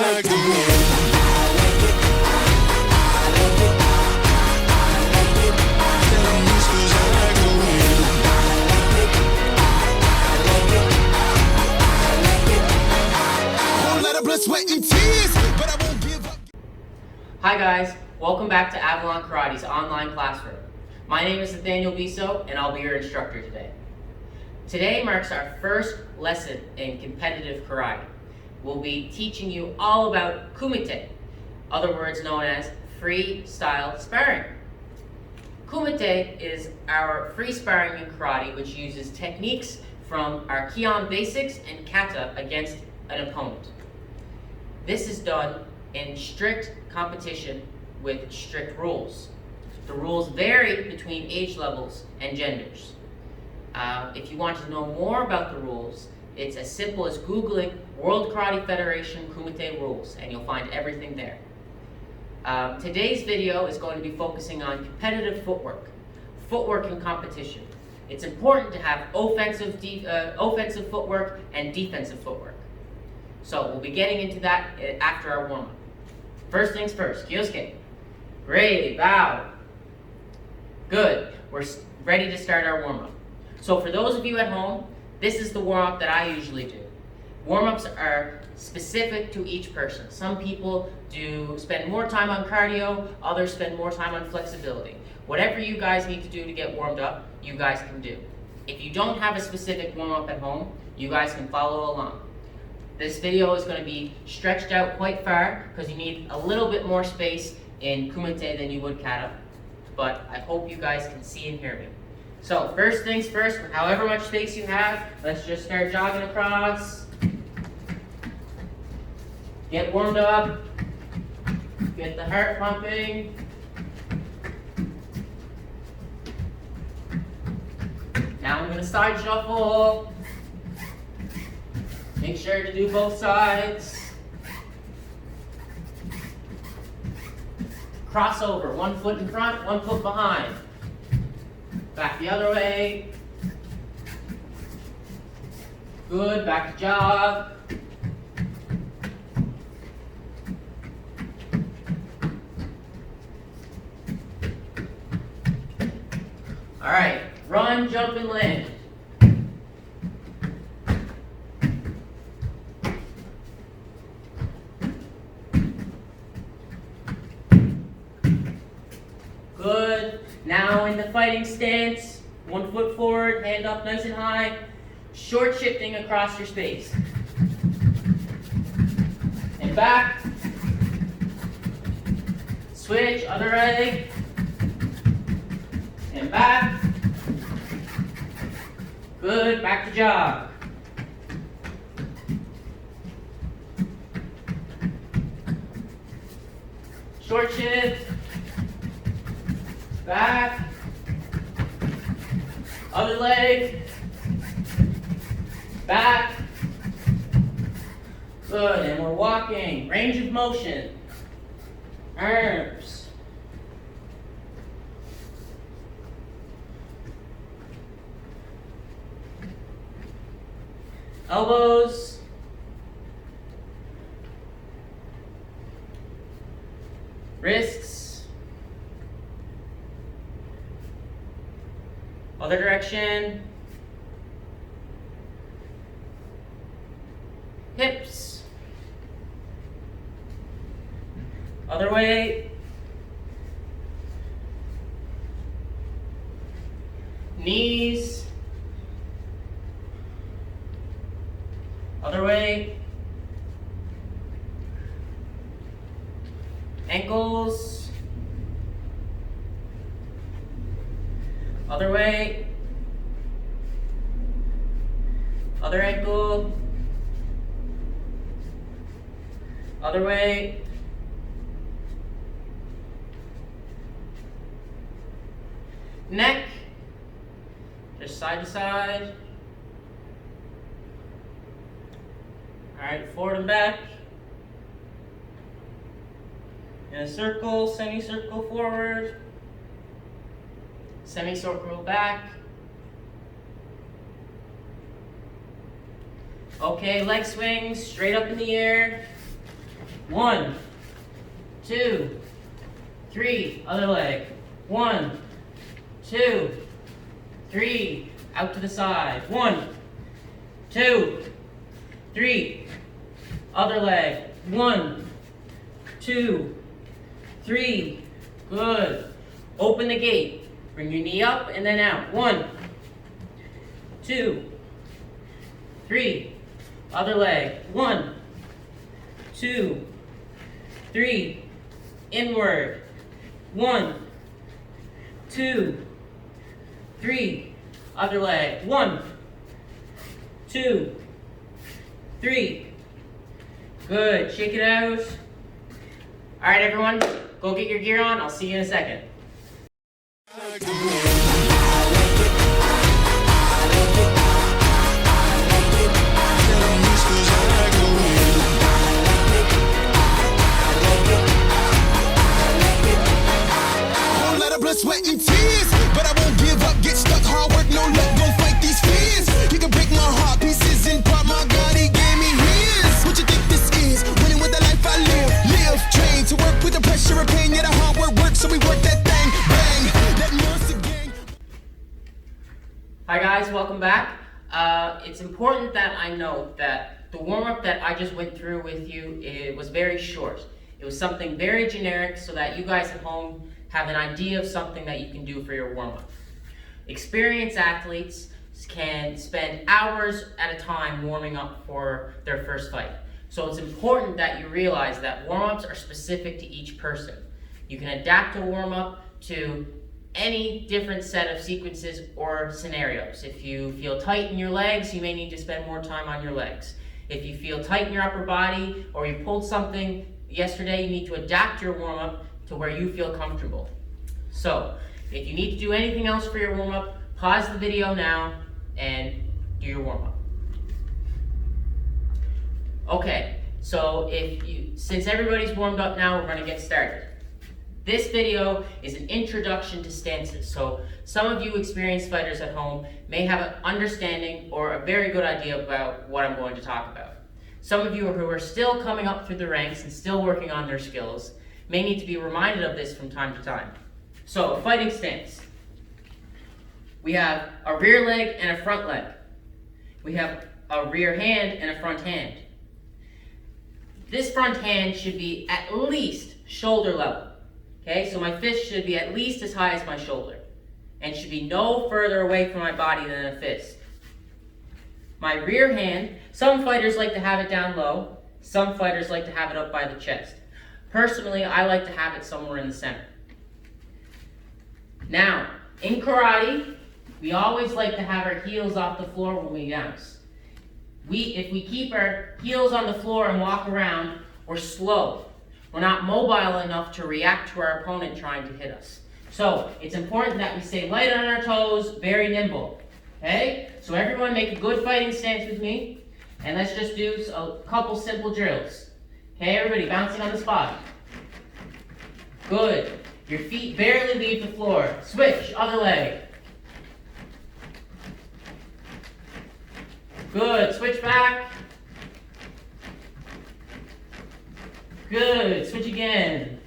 like the way. Sweat and tears, but I won't give up. Hi guys, welcome back to Avalon Karate's online classroom. My name is Nathaniel Biso and I'll be your instructor today. Today marks our first lesson in competitive karate. We'll be teaching you all about Kumite, other words known as freestyle sparring. Kumite is our free sparring in karate which uses techniques from our Kion basics and kata against an opponent. This is done in strict competition with strict rules. The rules vary between age levels and genders. If you want to know more about the rules, it's as simple as Googling World Karate Federation Kumite rules and you'll find everything there. Today's video is going to be focusing on competitive footwork in competition. It's important to have offensive footwork and defensive footwork. So we'll be getting into that after our warm-up. First things first, Kyosuke. Great, bow. Good, we're ready to start our warm-up. So for those of you at home, this is the warm-up that I usually do. Warm-ups are specific to each person. Some people spend more time on cardio, others spend more time on flexibility. Whatever you guys need to do to get warmed up, you guys can do. If you don't have a specific warm-up at home, you guys can follow along. This video is going to be stretched out quite far because you need a little bit more space in Kumite than you would kata, but I hope you guys can see and hear me. So first things first, however much space you have, let's just start jogging across. Get warmed up. Get the heart pumping. Now I'm going to side shuffle. Make sure to do both sides. Crossover, one foot in front, one foot behind. Back the other way. Good, back to jog. All right, run, jump, and land. Good. Now in the fighting stance, one foot forward, hand up nice and high, short shifting across your space. And back. Switch, other leg. And back. Good, back to jog. Short shift. Back, other leg, back, good, and we're walking, range of motion, arms, elbows, wrists, other direction, hips, other way, knees, other way, ankles, other way, other ankle, other way, neck, just side to side. All right, forward and back. In a circle, semicircle forward, semicircle back. Okay, leg swings, straight up in the air. 1, 2, 3, other leg. 1, 2, 3, out to the side. 1, 2, 3, other leg. 1, 2, 3, good. Open the gate. Bring your knee up and then out. 1, 2, 3, other leg. 1, 2, 3, inward. 1, 2, 3, other leg. 1, 2, 3, good. Shake it out. All right, everyone, go get your gear on. I'll see you in a second. Whole lot of blood, sweat, and tears, but I won't give up. Get stuck, hard work, no luck. Gon' fight these fears. You can break my heart pieces and part. My God, He gave me His. What you think this is? Winning with the life I live. Train to work with the pressure of pain. Yeah, the hard work, so we work that thing. Bang, that monster gang. Hi guys, welcome back. It's important that I note that the warm-up that I just went through with you, it was very short. It was something very generic so that you guys at home have an idea of something that you can do for your warm-up. Experienced athletes can spend hours at a time warming up for their first fight. So it's important that you realize that warm-ups are specific to each person. You can adapt a warm-up to any different set of sequences or scenarios. If you feel tight in your legs, you may need to spend more time on your legs. If you feel tight in your upper body or you pulled something yesterday, you need to adapt your warm-up to where you feel comfortable. So if you need to do anything else for your warm-up, pause the video now and do your warm-up. Okay, so since everybody's warmed up now, we're going to get started. This video is an introduction to stances, so some of you experienced fighters at home may have an understanding or a very good idea about what I'm going to talk about. Some of you who are still coming up through the ranks and still working on their skills may need to be reminded of this from time to time. So, a fighting stance. We have a rear leg and a front leg. We have a rear hand and a front hand. This front hand should be at least shoulder level. Okay, so my fist should be at least as high as my shoulder and should be no further away from my body than a fist. My rear hand, some fighters like to have it down low, some fighters like to have it up by the chest. Personally, I like to have it somewhere in the center. Now, in karate, we always like to have our heels off the floor when we bounce. If we keep our heels on the floor and walk around, we're slow. We're not mobile enough to react to our opponent trying to hit us. So it's important that we stay light on our toes, very nimble. Okay? So everyone make a good fighting stance with me. And let's just do a couple simple drills. Okay, everybody bouncing on the spot. Good. Your feet barely leave the floor. Switch, other leg. Good, switch back. Good, switch again.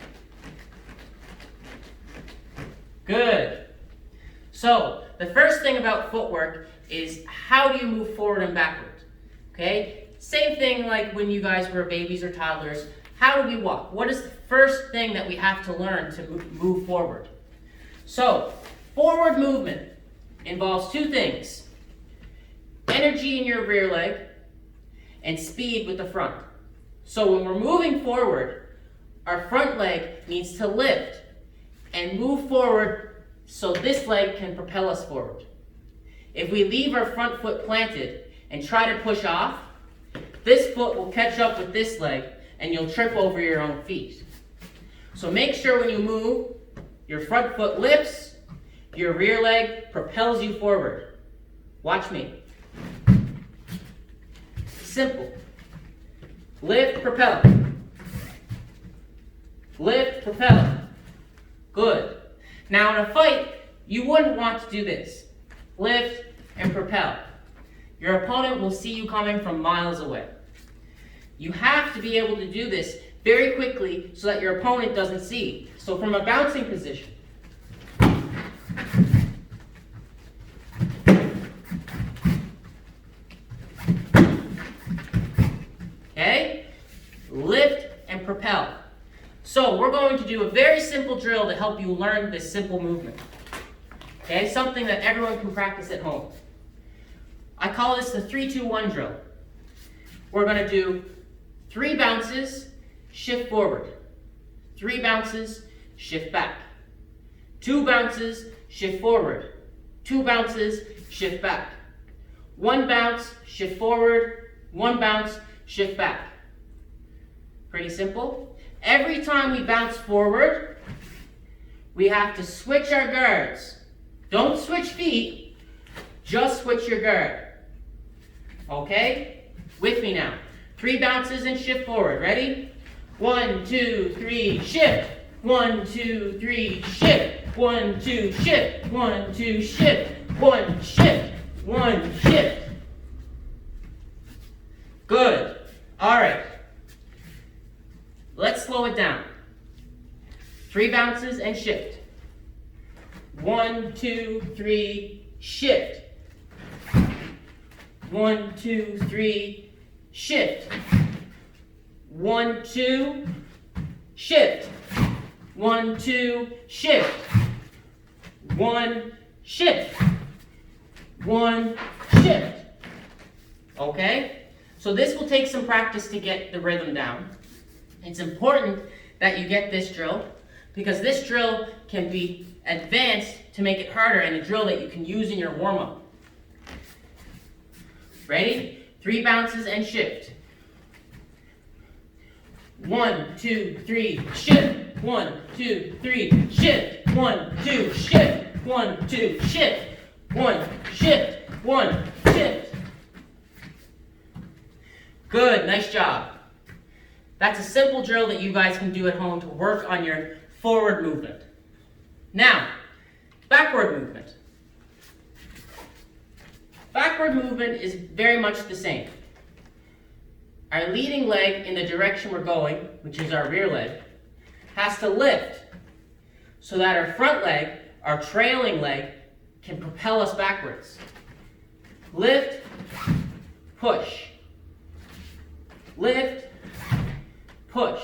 Good. So, the first thing about footwork is how do you move forward and backward? Okay? Same thing like when you guys were babies or toddlers. How do we walk? What is the first thing that we have to learn to move forward? So, forward movement involves two things. Energy in your rear leg and speed with the front. So when we're moving forward, our front leg needs to lift and move forward so this leg can propel us forward. If we leave our front foot planted and try to push off, this foot will catch up with this leg and you'll trip over your own feet. So make sure when you move, your front foot lifts, your rear leg propels you forward. Watch me. Simple. Lift, propel. Lift, propel. Good. Now in a fight, you wouldn't want to do this. Lift and propel. Your opponent will see you coming from miles away. You have to be able to do this very quickly so that your opponent doesn't see. So from a bouncing position, okay, lift and propel. So we're going to do a very simple drill to help you learn this simple movement. Okay, something that everyone can practice at home. I call this the 3-2-1 drill. We're going to do 3 bounces, shift forward. 3 bounces, shift back. 2 bounces, shift forward. 2 bounces, shift back. 1 bounce, shift forward. 1 bounce, shift back. Pretty simple. Every time we bounce forward, we have to switch our guards. Don't switch feet, just switch your guard. Okay? With me now. 3 bounces and shift forward. Ready? 1, 2, 3, shift. 1, 2, 3, shift. 1, 2, shift. 1, 2, shift. 1, shift. 1, shift. Good. All right. Let's slow it down. 3 bounces and shift. 1, 2, 3, shift. 1, 2, 3, shift. 1, 2, shift. 1, 2, shift. 1, shift. 1, shift. Okay? So this will take some practice to get the rhythm down. It's important that you get this drill because this drill can be advanced to make it harder and a drill that you can use in your warm-up. Ready? 3 bounces and shift. 1, 2, 3, shift. 1, 2, 3, shift. 1, 2, shift. 1, 2, shift. 1, shift. 1, shift. Good, nice job. That's a simple drill that you guys can do at home to work on your forward movement. Now, backward movement. Backward movement is very much the same. Our leading leg in the direction we're going, which is our rear leg, has to lift so that our front leg, our trailing leg, can propel us backwards. Lift, push. Lift, push.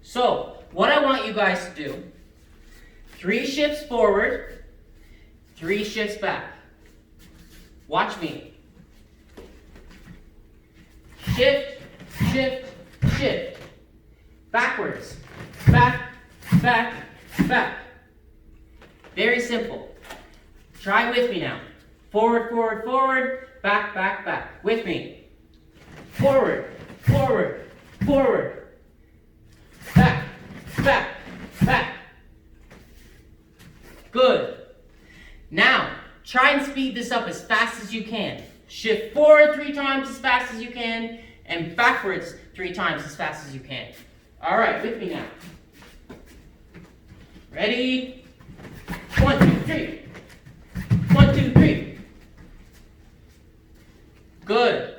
So, what I want you guys to do, 3 shifts forward, 3 shifts back. Watch me. Shift, shift, shift. Backwards. Back, back, back. Very simple. Try with me now. Forward, forward, forward. Back, back, back. With me. Forward, forward, forward. Back, back, back. Good. Now, try and speed this up as fast as you can. Shift forward 3 times as fast as you can, and backwards 3 times as fast as you can. All right, with me now. Ready? 1, 2, 3. 1, 2, 3. Good.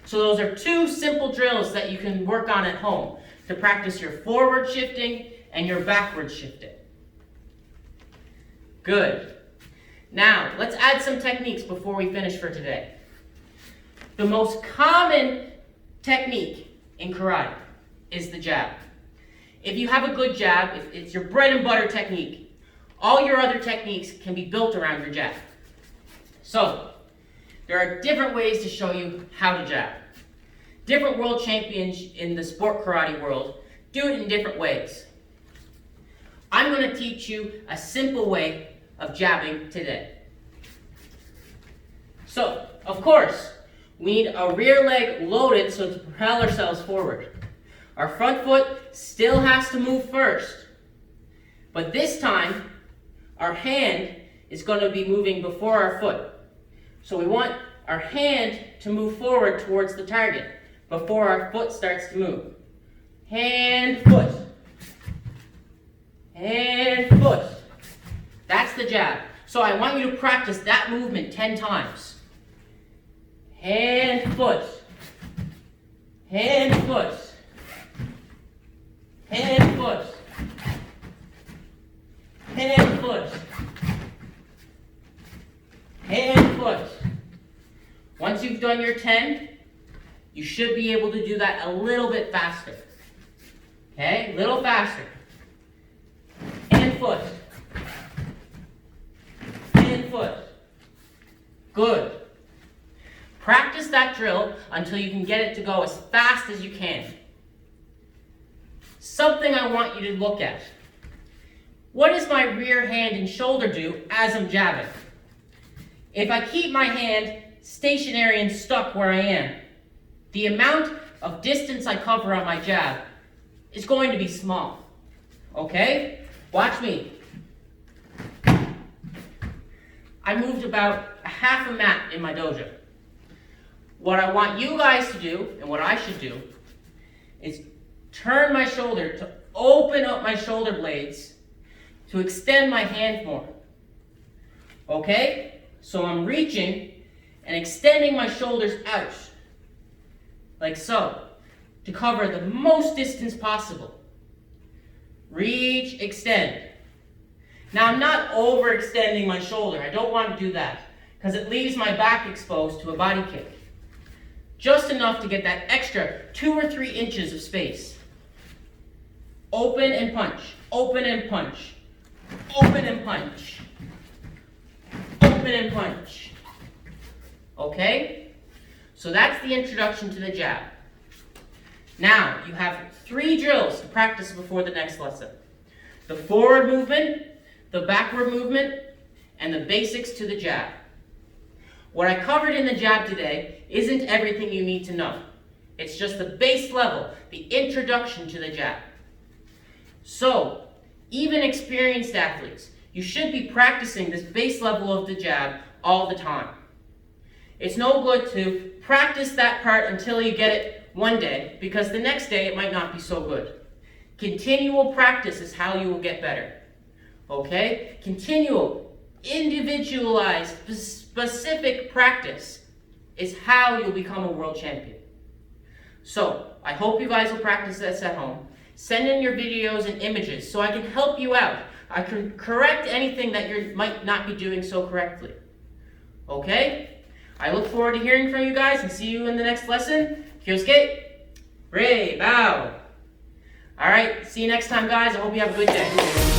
So those are 2 simple drills that you can work on at home to practice your forward shifting and your backward shifting. Good. Now, let's add some techniques before we finish for today. The most common technique in karate is the jab. If you have a good jab, if it's your bread and butter technique, all your other techniques can be built around your jab. So, there are different ways to show you how to jab. Different world champions in the sport karate world do it in different ways. I'm going to teach you a simple way of jabbing today. So, of course, we need a rear leg loaded so to propel ourselves forward. Our front foot still has to move first. But this time, our hand is going to be moving before our foot. So we want our hand to move forward towards the target before our foot starts to move. Hand, foot. Hand, foot. That's the jab. So I want you to practice that movement 10 times. Hand, foot. Hand, foot. and push, and push, and push. Once you've done your 10, you should be able to do that a little bit faster. Okay, a little faster. And push. And push. Good. Practice that drill until you can get it to go as fast as you can. Something I want you to look at. What does my rear hand and shoulder do as I'm jabbing? If I keep my hand stationary and stuck where I am, the amount of distance I cover on my jab is going to be small. Okay? Watch me. I moved about a half a mat in my dojo. What I want you guys to do, and what I should do, is turn my shoulder to open up my shoulder blades to extend my hand more. Okay? So I'm reaching and extending my shoulders out, like so, to cover the most distance possible. Reach, extend. Now I'm not overextending my shoulder. I don't want to do that, because it leaves my back exposed to a body kick. Just enough to get that extra 2 or 3 inches of space. Open and punch, open and punch, open and punch, open and punch. Okay? So that's the introduction to the jab. Now, you have 3 drills to practice before the next lesson. The forward movement, the backward movement, and the basics to the jab. What I covered in the jab today isn't everything you need to know. It's just the base level, the introduction to the jab. So, even experienced athletes, you should be practicing this base level of the jab all the time. It's no good to practice that part until you get it one day, because the next day it might not be so good. Continual practice is how you will get better. Okay? Continual, individualized, specific practice is how you'll become a world champion. So, I hope you guys will practice this at home. Send in your videos and images so I can help you out. I can correct anything that you might not be doing so correctly. Okay? I look forward to hearing from you guys and see you in the next lesson. Kyosuke, Ray, bow. Alright, see you next time, guys. I hope you have a good day.